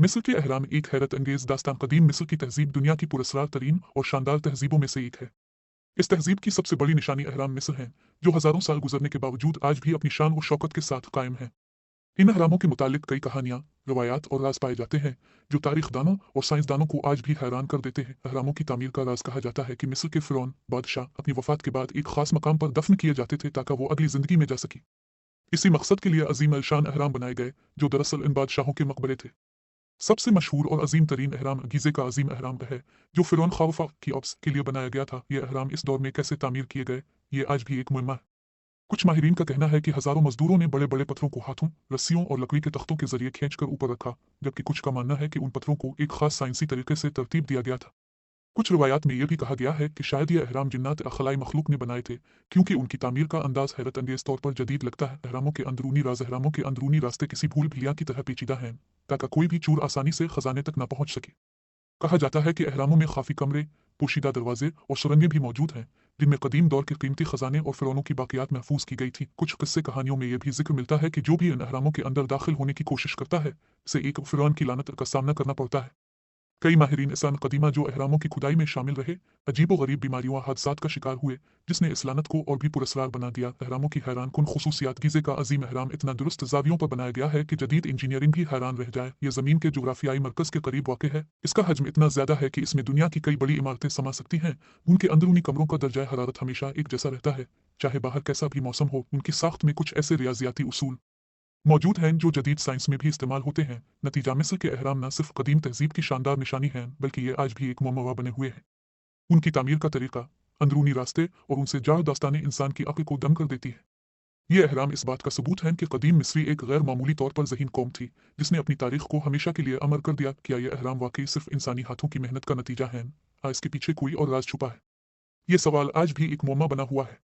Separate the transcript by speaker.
Speaker 1: मिस्र के अहराम एक हैरत अंगेज दास्तान। कदीम मिस्र की तहजीब दुनिया की पुरस्रार तरीन और शानदार तहजीबों में से एक है। इस तहजीब की सबसे बड़ी निशानी अहराम मिस्र हैं, जो हजारों साल गुजरने के बावजूद आज भी अपनी शान और शौकत के साथ कायम है। इन अहरामों के मुतालिक कई कहानियां, रवायात और राज पाए जाते हैं जो तारीखदानों और साइंसदानों को आज भी हैरान कर देते हैं। अहरामों की तामीर का राज कहा जाता है कि मिस्र के फिरौन बादशाह अपनी वफात के बाद एक खास मकाम पर दफन किए जाते थे ताकि वो अगली जिंदगी में जा सके। इसी मकसद के लिए अजीम अलशान अहराम बनाए गए, जो दरअसल इन बादशाहों के मकबरे थे। सबसे मशहूर और अजीम तरीन अहराम गीज़े का अजीम अहराम है, जो फिरौन खाफा कीओप्स के लिए बनाया गया था। ये अहराम इस दौर में कैसे तामीर किए गए, ये आज भी एक मुअम्मा है। कुछ माहिरीन का कहना है कि हजारों मजदूरों ने बड़े बड़े पत्थरों को हाथों, रस्सियों और लकड़ी के तख्तों के जरिए खींचकर ऊपर रखा, जबकि कुछ का मानना है कि उन पत्थरों को एक खास साइंसी तरीके से तरतीब दिया गया था। कुछ रिवायात में यह भी कहा गया है कि शायद ये अहराम जिन्नात अखलाई मखलूक ने बनाए थे, क्योंकि उनकी तामीर का अंदाज हैरत अंगेज तौर पर जदीद लगता है। अहरामों के अंदरूनी रास्ते किसी भूल भुलैया की तरह पेचीदा हैं, ताकि कोई भी चोर आसानी से खजाने तक न पहुंच सके। कहा जाता है कि अहरामों में खाफी कमरे, पोशीदा दरवाजे और सुरंगें भी मौजूद हैं, जिनमें कदीम दौर के कीमती खजाने और फिरौनों की बाकियात महफूज की गई थी। कुछ किस्से कहानियों में यह भी जिक्र मिलता है कि जो भी इन अहरामों के अंदर दाखिल होने की कोशिश करता है, उसे एक फिरौन की लानत का सामना करना पड़ता है। कई माहिरीन इंसान कदीमा जो अहरामों की खुदाई में शामिल रहे, अजीबो गरीब बीमारियों और हादसात का शिकार हुए, जिसने इस लानत को और भी पुरस्कार बना दिया। अहरामों की हैरान कुन खुसूसियात। गीज़े का अजीम अहराम इतना दुरुस्त जावियों पर बनाया गया है कि जदीद इंजीनियरिंग भी हैरान रह जाए। यह जमीन के जोग्राफियाई मरकज के करीब वाक़ है। इसका हजम इतना ज्यादा है कि इसमें दुनिया की कई बड़ी इमारतें समा सकती हैं। उनके अंदरूनी कमरों का दर्जा हरारत हमेशा एक जैसा रहता है, चाहे बाहर कैसा भी मौसम हो। उनकी साख्त में कुछ ऐसे रियाजियाती उसूल मौजूद हैं जो जदीद साइंस में भी इस्तेमाल होते हैं। नतीजा मिस्र के अहराम न सिर्फ कदीम तहजीब की शानदार निशानी हैं, बल्कि ये आज भी एक मुअम्मा बने हुए हैं। उनकी तामीर का तरीका, अंदरूनी रास्ते और उनसे जाड़ दास्तानें इंसान की अक्ल को दंग कर देती है। ये अहराम इस बात का सबूत है कि कदीम मिस्री एक गैर मामूली तौर पर ज़हीन कौम थी, जिसने अपनी तारीख को हमेशा के लिए अमर कर दिया। क्या ये अहराम वाकई सिर्फ इंसानी हाथों की मेहनत का नतीजा है, या इसके पीछे कोई और राज छुपा है? ये सवाल आज भी एक मुअम्मा बना हुआ है।